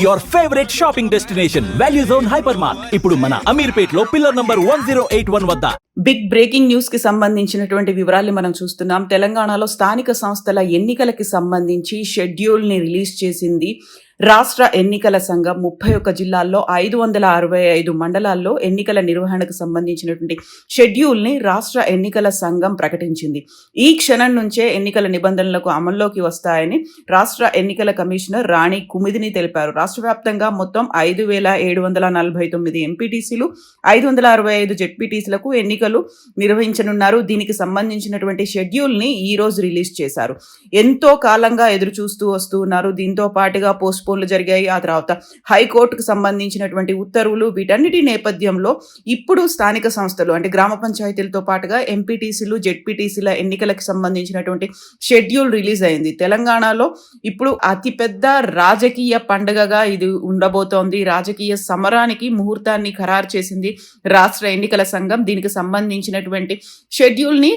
your favorite shopping destination, Value Zone Hypermart. ఇప్పుడు మన అమీర్పేట్లో pillar number 1081 వద్ద. బిగ్ బ్రేకింగ్ న్యూస్ కి సంబంధించినటువంటి వివరాల్ని మనం చూస్తున్నాం. తెలంగాణలో స్థానిక సంస్థల ఎన్నికలకి సంబంధించి షెడ్యూల్ ని రిలీజ్ చేసింది రాష్ట్ర ఎన్నికల సంఘం. 31 జిల్లాల్లో 565 మండలాల్లో ఎన్నికల నిర్వహణకు సంబంధించినటువంటి షెడ్యూల్ ని రాష్ట్ర ఎన్నికల సంఘం ప్రకటించింది. ఈ క్షణం నుంచే ఎన్నికల నిబంధనలకు అమల్లోకి వస్తాయని రాష్ట్ర ఎన్నికల కమిషనర్ రాణి కుమిదిని తెలిపారు. రాష్ట్ర వ్యాప్తంగా మొత్తం 5749 ఎంపీటీసీలు, 565 జెడ్పీటీసీలకు ఎన్నికలు నిర్వహించనున్నారు. దీనికి సంబంధించినటువంటి షెడ్యూల్ ని ఈ రోజు రిలీజ్ చేశారు. ఎంతో కాలంగా ఎదురు చూస్తూ వస్తూ ఉన్నారు. దీంతో పాటుగా పోస్ట్పోన్లు జరిగాయి. ఆ తర్వాత హైకోర్టుకు సంబంధించినటువంటి ఉత్తర్వులు, వీటన్నిటి నేపథ్యంలో ఇప్పుడు స్థానిక సంస్థలు అంటే గ్రామ పంచాయతీలతో పాటుగా ఎంపీటీసీలు, జెడ్పీటీసీల ఎన్నికలకు సంబంధించినటువంటి షెడ్యూల్ రిలీజ్ అయింది. తెలంగాణలో ఇప్పుడు అతిపెద్ద రాజకీయ పండుగగా ఇది ఉండబోతోంది. రాజకీయ సమరానికి ముహూర్తాన్ని ఖరారు చేసింది రాష్ట్ర ఎన్నికల సంఘం. దీనికి సంబంధించినటువంటి షెడ్యూల్ ని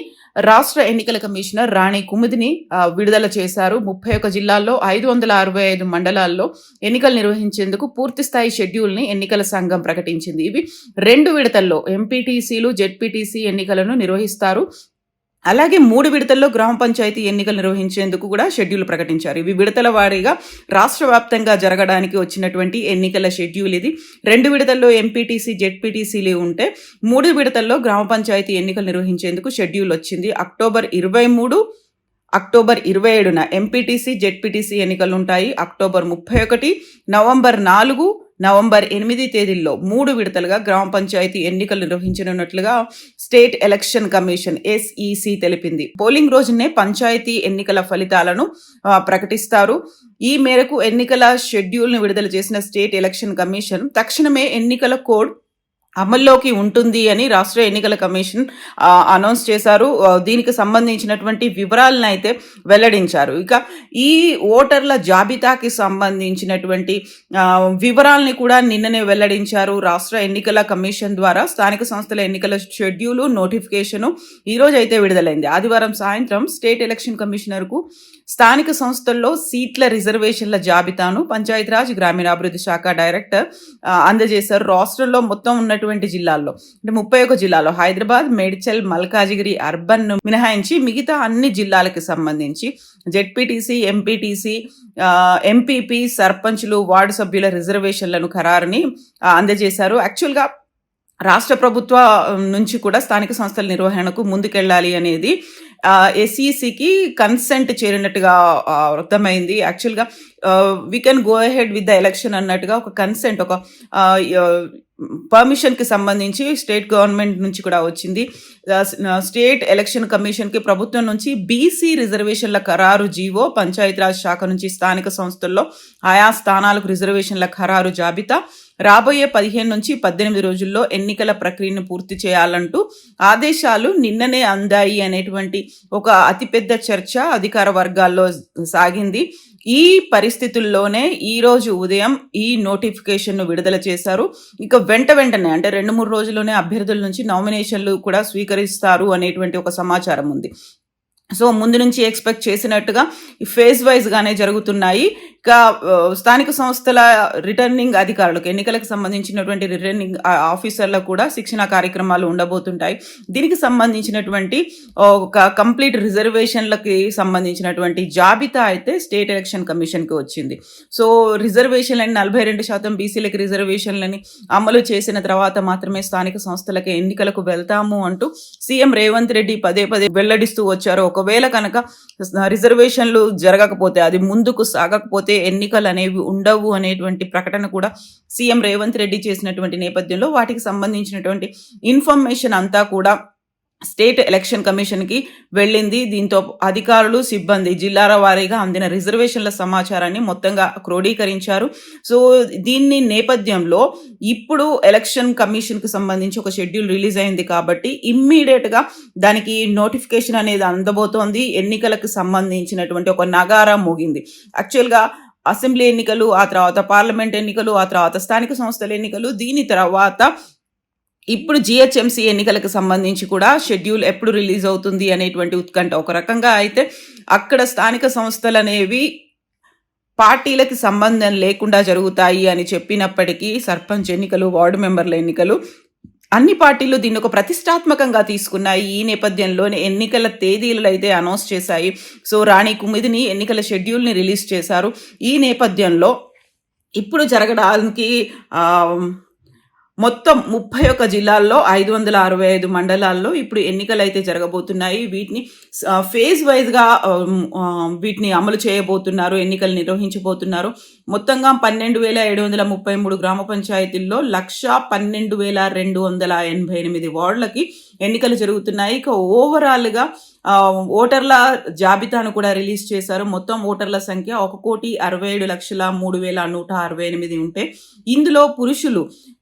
రాష్ట్ర ఎన్నికల కమిషనర్ రాణి కుమిదిని విడుదల చేశారు. 31 జిల్లాల్లో 565 మండలాల్లో ఎన్నికలు నిర్వహించేందుకు పూర్తిస్థాయి షెడ్యూల్ ని ఎన్నికల సంఘం ప్రకటించింది. ఇవి 2 విడతల్లో ఎంపీటీసీలు, జెడ్పీటీసీ ఎన్నికలను నిర్వహిస్తారు. అలాగే 3 విడతల్లో గ్రామ పంచాయతీ ఎన్నికలు నిర్వహించేందుకు కూడా షెడ్యూల్ ప్రకటించారు. ఇవి విడతల వారీగా రాష్ట్ర వ్యాప్తంగా జరగడానికి వచ్చినటువంటి ఎన్నికల షెడ్యూల్ ఇది. 2 విడతల్లో ఎంపీటీసీ, జెడ్పీటీసీలు ఉంటే 3 విడతల్లో గ్రామ పంచాయతీ ఎన్నికలు నిర్వహించేందుకు షెడ్యూల్ వచ్చింది. అక్టోబర్ 23, అక్టోబర్ 27న ఎంపీటీసీ, జెడ్పీటీసీ ఎన్నికలు ఉంటాయి. అక్టోబర్ 31, నవంబర్ 4, నవంబర్ 8 తేదీల్లో 3 విడతలుగా గ్రామ పంచాయతీ ఎన్నికలు నిర్వహించనున్నట్లుగా స్టేట్ ఎలక్షన్ కమిషన్ SEC తెలిపింది. పోలింగ్ రోజునే పంచాయతీ ఎన్నికల ఫలితాలను ప్రకటిస్తారు. ఈ మేరకు ఎన్నికల షెడ్యూల్ను విడుదల చేసిన స్టేట్ ఎలక్షన్ కమిషన్ తక్షణమే ఎన్నికల కోడ్ అమల్లోకి ఉంటుంది అని రాష్ట్ర ఎన్నికల కమిషన్ అనౌన్స్ చేశారు. దీనికి సంబంధించినటువంటి వివరాలను అయితే వెల్లడించారు. ఇక ఈ ఓటర్ల జాబితాకి సంబంధించినటువంటి వివరాలని కూడా నిన్ననే వెల్లడించారు రాష్ట్ర ఎన్నికల కమిషన్ ద్వారా. స్థానిక సంస్థల ఎన్నికల షెడ్యూలు, నోటిఫికేషను ఈరోజు అయితే విడుదలైంది. ఆదివారం సాయంత్రం స్టేట్ ఎలక్షన్ కమిషనర్కు స్థానిక సంస్థల్లో సీట్ల రిజర్వేషన్ల జాబితాను పంచాయతీరాజ్ గ్రామీణాభివృద్ధి శాఖ డైరెక్టర్ అందజేశారు. రాష్ట్రంలో మొత్తం ఉన్నటువంటి జిల్లాల్లో అంటే 31 జిల్లాలో హైదరాబాద్, మేడ్చల్, మల్కాజిగిరి అర్బన్ మినహాయించి మిగతా అన్ని జిల్లాలకు సంబంధించి జెడ్పీటీసీ, ఎంపీటీసీ, ఎంపీపీ, సర్పంచ్లు, వార్డు సభ్యుల రిజర్వేషన్లను ఖరారుని అందజేశారు. యాక్చువల్గా రాష్ట్ర ప్రభుత్వ నుంచి కూడా స్థానిక సంస్థల నిర్వహణకు ముందుకెళ్ళాలి అనేది SECకి కన్సెంట్ చేరినట్టుగా అర్థమైంది. యాక్చువల్గా we can go ahead with the election అన్నట్టుగా ఒక కన్సెంట్, ఒక పర్మిషన్కి సంబంధించి స్టేట్ గవర్నమెంట్ నుంచి కూడా వచ్చింది. స్టేట్ ఎలక్షన్ కమిషన్కి ప్రభుత్వం నుంచి బీసీ రిజర్వేషన్ల ఖరారు జీవో, పంచాయతీరాజ్ శాఖ నుంచి స్థానిక సంస్థల్లో ఆయా స్థానాలకు రిజర్వేషన్ల ఖరారు జాబితా, రాబోయే 15 నుంచి 18 రోజుల్లో ఎన్నికల ప్రక్రియను పూర్తి చేయాలంటూ ఆదేశాలు నిన్ననే అందాయి అనేటువంటి ఒక అతిపెద్ద చర్చ అధికార వర్గాల్లో సాగింది. ఈ పరిస్థితుల్లోనే ఈ రోజు ఉదయం ఈ నోటిఫికేషన్ను విడుదల చేశారు. ఇక వెంటనే అంటే 2-3 రోజుల్లోనే అభ్యర్థుల నుంచి నామినేషన్లు కూడా స్వీకరిస్తారు అనేటువంటి ఒక సమాచారం ఉంది. సో ముందు నుంచి ఎక్స్పెక్ట్ చేసినట్టుగా ఫేజ్ వైజ్గానే జరుగుతున్నాయి. ఇక స్థానిక సంస్థల రిటర్నింగ్ అధికారులకు, ఎన్నికలకు సంబంధించినటువంటి రిటర్నింగ్ ఆఫీసర్లకు కూడా శిక్షణ కార్యక్రమాలు ఉండబోతుంటాయి. దీనికి సంబంధించినటువంటి ఒక కంప్లీట్ రిజర్వేషన్లకి సంబంధించినటువంటి జాబితా అయితే స్టేట్ ఎలక్షన్ కమిషన్కి వచ్చింది. సో రిజర్వేషన్లని 42% బీసీలకి రిజర్వేషన్లని అమలు చేసిన తర్వాత మాత్రమే స్థానిక సంస్థలకి ఎన్నికలకు వెళ్తాము అంటూ సీఎం రేవంత్ రెడ్డి పదే వెల్లడిస్తూ వచ్చారు. ఒకవేళ కనుక రిజర్వేషన్లు జరగకపోతే, అది ముందుకు సాగకపోతే ఎన్నికలు అనేవి ఉండవు అనేటువంటి ప్రకటన కూడా సీఎం రేవంత్ రెడ్డి చేసినటువంటి నేపథ్యంలో వాటికి సంబంధించినటువంటి ఇన్ఫర్మేషన్ అంతా కూడా స్టేట్ ఎలక్షన్ కమిషన్కి వెళ్ళింది. దీంతో అధికారులు, సిబ్బంది జిల్లాల వారీగా అందిన రిజర్వేషన్ల సమాచారాన్ని మొత్తంగా క్రోడీకరించారు. సో దీన్ని నేపథ్యంలో ఇప్పుడు ఎలక్షన్ కమిషన్కి సంబంధించి ఒక షెడ్యూల్ రిలీజ్ అయింది కాబట్టి ఇమ్మీడియట్గా దానికి నోటిఫికేషన్ అనేది అందబోతోంది. ఎన్నికలకు సంబంధించినటువంటి ఒక నగారా మోగింది. యాక్చువల్గా అసెంబ్లీ ఎన్నికలు, ఆ తర్వాత పార్లమెంట్ ఎన్నికలు, ఆ తర్వాత స్థానిక సంస్థల ఎన్నికలు, దీని తర్వాత ఇప్పుడు జిహెచ్ఎంసీ ఎన్నికలకు సంబంధించి కూడా షెడ్యూల్ ఎప్పుడు రిలీజ్ అవుతుంది అనేటువంటి ఉత్కంఠ. ఒక రకంగా అయితే అక్కడ స్థానిక సంస్థలు అనేవి పార్టీలకి సంబంధం లేకుండా జరుగుతాయి అని చెప్పినప్పటికీ సర్పంచ్ ఎన్నికలు, వార్డు మెంబర్ల ఎన్నికలు అన్ని పార్టీలు దీన్ని ఒక ప్రతిష్టాత్మకంగా తీసుకున్నాయి. ఈ నేపథ్యంలోనే ఎన్నికల తేదీలు అయితే అనౌన్స్ చేశాయి. సో రాణి కుమిదిని ఎన్నికల షెడ్యూల్ని రిలీజ్ చేశారు. ఈ నేపథ్యంలో ఇప్పుడు జరగడానికి మొత్తం 31 జిల్లాల్లో 565 మండలాల్లో ఇప్పుడు ఎన్నికలు అయితే జరగబోతున్నాయి. వీటిని ఫేజ్ వైజ్గా వీటిని అమలు చేయబోతున్నారు, ఎన్నికలు నిర్వహించబోతున్నారు. మొత్తంగా 12,733 గ్రామ పంచాయతీల్లో 1,12,288 వార్డులకి ఎన్నికలు జరుగుతున్నాయి. ఇక ఓవరాల్గా ఓటర్ల జాబితాను కూడా రిలీజ్ చేశారు. మొత్తం ఓటర్ల సంఖ్య 1,67,03,168 ఉంటే ఇందులో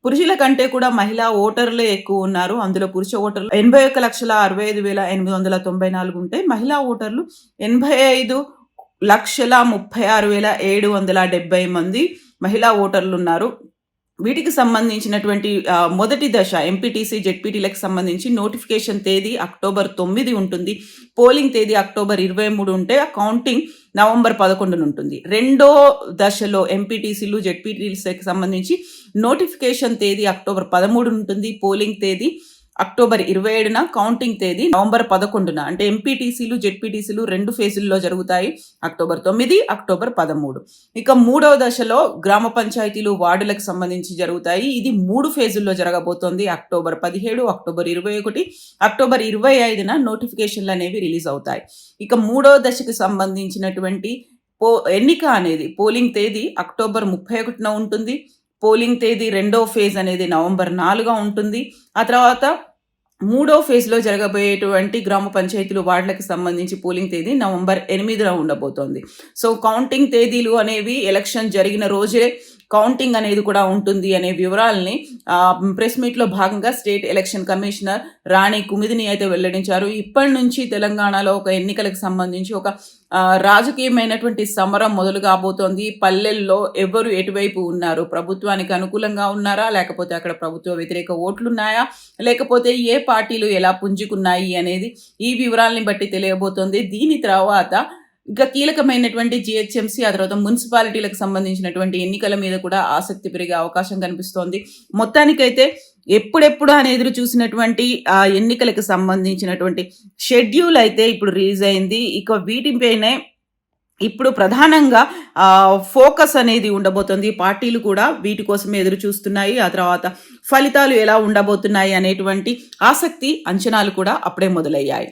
పురుషుల కంటే కూడా మహిళా ఓటర్లే ఎక్కువ ఉన్నారు. అందులో పురుష ఓటర్లు 81,65,894 ఉంటే మహిళా ఓటర్లు 85,36,770 మంది మహిళా ఓటర్లు ఉన్నారు. వీటికి సంబంధించినటువంటి మొదటి దశ ఎంపీటీసీ, జెడ్పీటీలకు సంబంధించి నోటిఫికేషన్ తేదీ అక్టోబర్ 9 ఉంటుంది. పోలింగ్ తేదీ అక్టోబర్ 23 ఉంటే కౌంటింగ్ నవంబర్ 11 ఉంటుంది. రెండో దశలో ఎంపీటీసీలు, జెడ్పీటీలకు సంబంధించి నోటిఫికేషన్ తేదీ అక్టోబర్ 13 ఉంటుంది. పోలింగ్ తేదీ అక్టోబర్ 27న, కౌంటింగ్ తేదీ నవంబర్ 11న. అంటే ఎంపీటీసీలు, జెడ్పీటీసీలు 2 ఫేజుల్లో జరుగుతాయి, అక్టోబర్ 9, అక్టోబర్ 13. ఇక మూడవ దశలో గ్రామ పంచాయతీలు, వార్డులకు సంబంధించి జరుగుతాయి. ఇది 3 ఫేజుల్లో జరగబోతోంది. అక్టోబర్ 17, అక్టోబర్ 21, అక్టోబర్ 25న నోటిఫికేషన్లు అనేవి రిలీజ్ అవుతాయి. ఇక మూడవ దశకు సంబంధించినటువంటి ఎన్నిక అనేది పోలింగ్ తేదీ అక్టోబర్ 31న ఉంటుంది. పోలింగ్ తేదీ రెండో ఫేజ్ అనేది నవంబర్ 4గా ఉంటుంది. ఆ తర్వాత మూడో ఫేజ్లో జరగబోయేటువంటి గ్రామ పంచాయతీలు, వార్డులకు సంబంధించి పోలింగ్ తేదీ నవంబర్ 8న ఉండబోతోంది. సో కౌంటింగ్ తేదీలు అనేవి ఎలక్షన్ జరిగిన రోజే కౌంటింగ్ అనేది కూడా ఉంటుంది అనే వివరాలని ప్రెస్ మీట్లో భాగంగా స్టేట్ ఎలక్షన్ కమిషనర్ రాణి కుమిదిని అయితే వెల్లడించారు. ఇప్పటి నుంచి తెలంగాణలో ఒక ఎన్నికలకు సంబంధించి ఒక రాజకీయమైనటువంటి సమరం మొదలు కాబోతోంది. పల్లెల్లో ఎవరు ఎటువైపు ఉన్నారు, ప్రభుత్వానికి అనుకూలంగా ఉన్నారా, లేకపోతే అక్కడ ప్రభుత్వ వ్యతిరేక ఓట్లున్నాయా, లేకపోతే ఏ పార్టీలు ఎలా పుంజుకున్నాయి అనేది ఈ వివరాలని బట్టి తెలియబోతోంది. దీని తర్వాత ఇంకా కీలకమైనటువంటి జిహెచ్ఎంసీ, ఆ తర్వాత మున్సిపాలిటీలకు సంబంధించినటువంటి ఎన్నికల మీద కూడా ఆసక్తి పెరిగే అవకాశం కనిపిస్తోంది. మొత్తానికైతే ఎప్పుడెప్పుడు అని ఎదురు చూసినటువంటి ఆ ఎన్నికలకు సంబంధించినటువంటి షెడ్యూల్ అయితే ఇప్పుడు రిలీజ్ అయింది. ఇక వీటిపైనే ఇప్పుడు ప్రధానంగా ఫోకస్ అనేది ఉండబోతుంది. పార్టీలు కూడా వీటి కోసమే ఎదురు చూస్తున్నాయి. ఆ తర్వాత ఫలితాలు ఎలా ఉండబోతున్నాయి అనేటువంటి ఆసక్తి, అంచనాలు కూడా అప్పుడే మొదలయ్యాయి.